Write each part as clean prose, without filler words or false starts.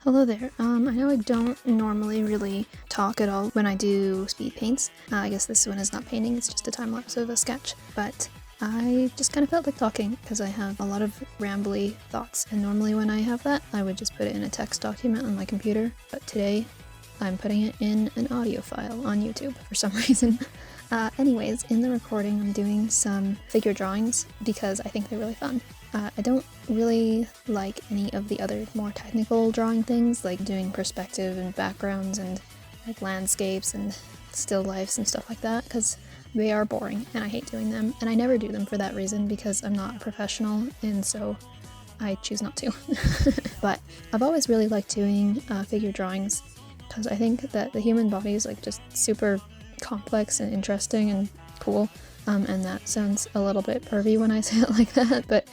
Hello there. I know I don't normally really talk at all when I do speed paints. I guess this one is not painting, it's just a time lapse of a sketch. But I just kind of felt like talking because I have a lot of rambly thoughts, and normally when I have that, I would just put it in a text document on my computer. But today, I'm putting it in an audio file on YouTube for some reason. Anyways, in the recording, I'm doing some figure drawings because I think they're really fun. I don't really like any of the other more technical drawing things, like doing perspective and backgrounds and like landscapes and still lifes and stuff like that, because they are boring and I hate doing them, and I never do them for that reason because I'm not a professional and so I choose not to. But I've always really liked doing figure drawings because I think that the human body is like just super complex and interesting and cool. And that sounds a little bit pervy when I say it like that, but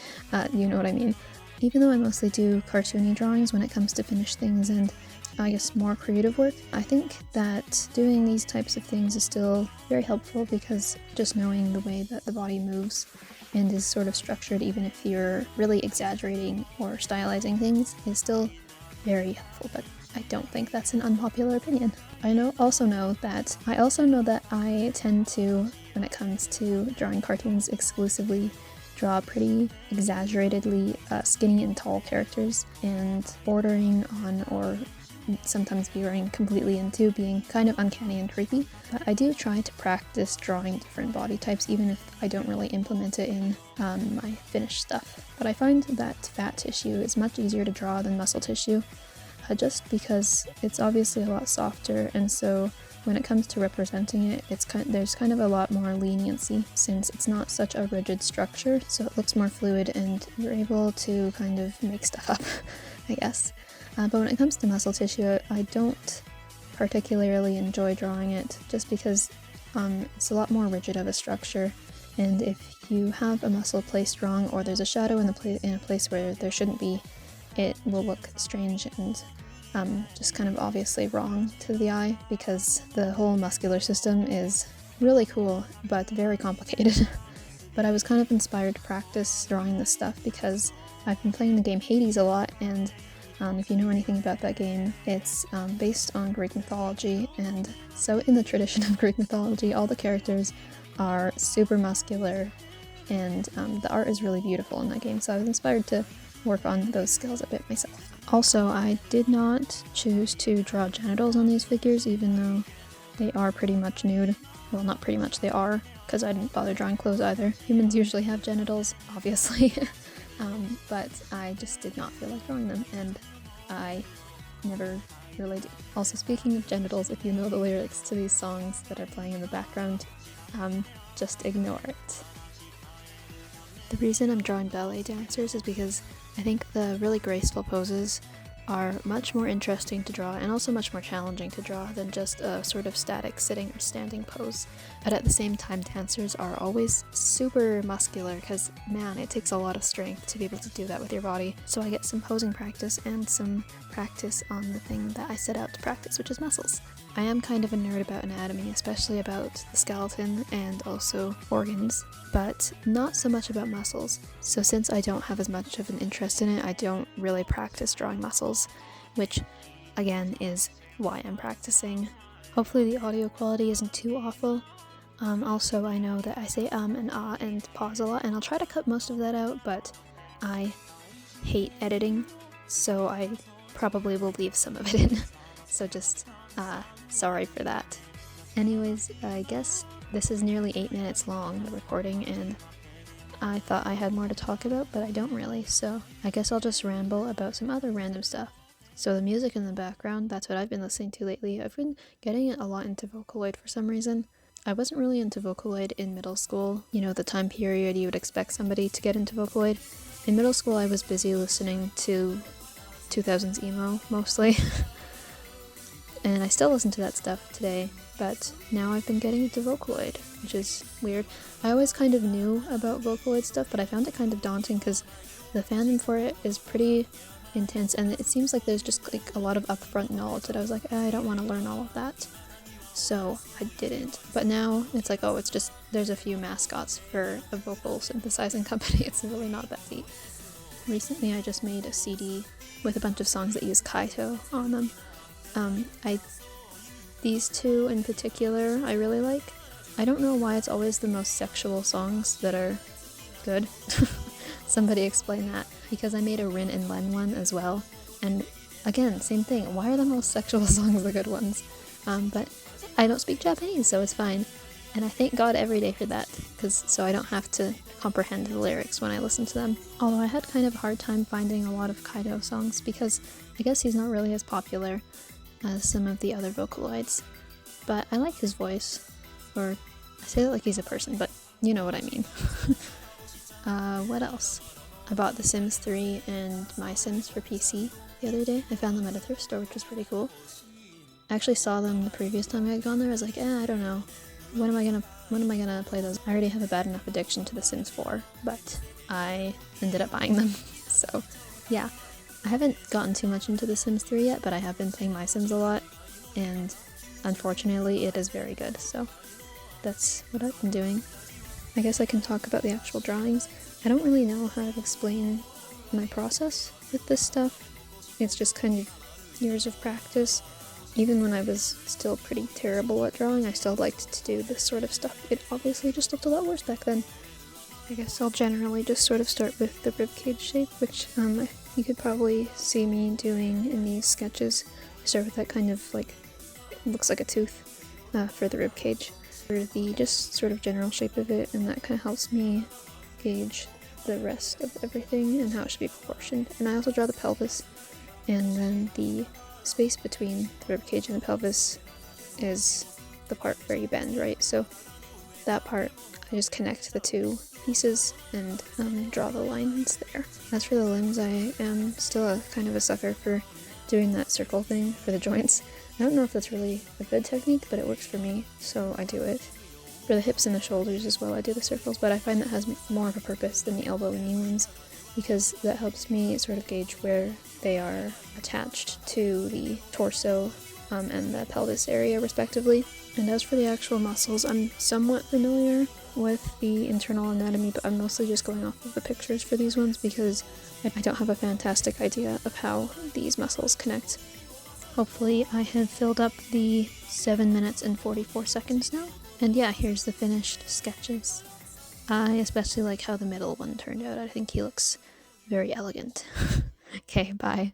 you know what I mean. Even though I mostly do cartoony drawings when it comes to finished things and I guess more creative work, I think that doing these types of things is still very helpful because just knowing the way that the body moves and is sort of structured, even if you're really exaggerating or stylizing things, is still very helpful. But I don't think that's an unpopular opinion. I also know that I tend to, when it comes to drawing cartoons, exclusively draw pretty exaggeratedly skinny and tall characters, and bordering on or sometimes veering completely into being kind of uncanny and creepy. But I do try to practice drawing different body types even if I don't really implement it in my finished stuff. But I find that fat tissue is much easier to draw than muscle tissue. Just because it's obviously a lot softer, and so when it comes to representing it, there's kind of a lot more leniency since it's not such a rigid structure, so it looks more fluid and you're able to kind of make stuff up, I guess. But when it comes to muscle tissue, I don't particularly enjoy drawing it just because it's a lot more rigid of a structure, and if you have a muscle placed wrong or there's a shadow in a place where there shouldn't be, it will look strange and just kind of obviously wrong to the eye, because the whole muscular system is really cool but very complicated. But I was kind of inspired to practice drawing this stuff because I've been playing the game Hades a lot, and if you know anything about that game, it's based on Greek mythology, and so in the tradition of Greek mythology, all the characters are super muscular, and the art is really beautiful in that game, so I was inspired to work on those skills a bit myself. Also, I did not choose to draw genitals on these figures, even though they are pretty much nude. Well, not pretty much, they are, because I didn't bother drawing clothes either. Humans usually have genitals, obviously, but I just did not feel like drawing them, and I never really did. Also, speaking of genitals, if you know the lyrics to these songs that are playing in the background, just ignore it. The reason I'm drawing ballet dancers is because I think the really graceful poses are much more interesting to draw and also much more challenging to draw than just a sort of static sitting or standing pose. But at the same time, dancers are always super muscular because, man, it takes a lot of strength to be able to do that with your body. So I get some posing practice and some practice on the thing that I set out to practice, which is muscles. I am kind of a nerd about anatomy, especially about the skeleton and also organs, but not so much about muscles. So since I don't have as much of an interest in it, I don't really practice drawing muscles, which again is why I'm practicing. Hopefully the audio quality isn't too awful. Also, I know that I say and ah and pause a lot, and I'll try to cut most of that out, but I hate editing, so I probably will leave some of it in. So just sorry for that. Anyways, I guess this is nearly 8 minutes long, the recording, and I thought I had more to talk about, but I don't really, so I guess I'll just ramble about some other random stuff. So the music in the background, that's what I've been listening to lately. I've been getting a lot into vocaloid for some reason. I wasn't really into vocaloid in middle school, you know, the time period you would expect somebody to get into vocaloid. In middle school I was busy listening to 2000s emo, mostly. And I still listen to that stuff today, but now I've been getting into Vocaloid, which is weird. I always kind of knew about Vocaloid stuff, but I found it kind of daunting because the fandom for it is pretty intense, and it seems like there's just like a lot of upfront knowledge that I was like, I don't want to learn all of that. So I didn't. But now it's like, oh, it's just, there's a few mascots for a vocal synthesizing company. It's really not that deep. Recently I just made a CD with a bunch of songs that use kaito on them. These two in particular I really like. I don't know why it's always the most sexual songs that are good. Somebody explain that. Because I made a Rin and Len one as well, and again, same thing. Why are the most sexual songs the good ones? But I don't speak Japanese, so it's fine. And I thank God every day for that, so I don't have to comprehend the lyrics when I listen to them. Although I had kind of a hard time finding a lot of Kaido songs because I guess he's not really as popular as some of the other vocaloids. But I like his voice, or I say that like he's a person, but you know what I mean. What else? I bought The Sims 3 and My Sims for PC the other day. I found them at a thrift store, which was pretty cool. I actually saw them the previous time I had gone there. I was like, I don't know. When am I gonna play those? I already have a bad enough addiction to The Sims 4, but I ended up buying them. So, yeah. I haven't gotten too much into The Sims 3 yet, but I have been playing My Sims a lot, and unfortunately it is very good, so that's what I've been doing. I guess I can talk about the actual drawings. I don't really know how to explain my process with this stuff. It's just kind of years of practice. Even when I was still pretty terrible at drawing, I still liked to do this sort of stuff. It obviously just looked a lot worse back then. I guess I'll generally just sort of start with the ribcage shape, which you could probably see me doing in these sketches. I start with that kind of like, it looks like a tooth for the ribcage. For the just sort of general shape of it, and that kind of helps me gauge the rest of everything and how it should be proportioned. And I also draw the pelvis, and then the space between the ribcage and the pelvis is the part where you bend, right? So that part, I just connect the two pieces and draw the lines there. As for the limbs, I am still a kind of a sucker for doing that circle thing for the joints. I don't know if that's really a good technique, but it works for me, so I do it. For the hips and the shoulders as well, I do the circles, but I find that has more of a purpose than the elbow and knee ones, because that helps me sort of gauge where they are attached to the torso and the pelvis area respectively. And as for the actual muscles, I'm somewhat familiar with the internal anatomy, but I'm mostly just going off of the pictures for these ones because I don't have a fantastic idea of how these muscles connect. Hopefully I have filled up the 7 minutes and 44 seconds now. And yeah, here's the finished sketches. I especially like how the middle one turned out. I think he looks very elegant. Okay, bye.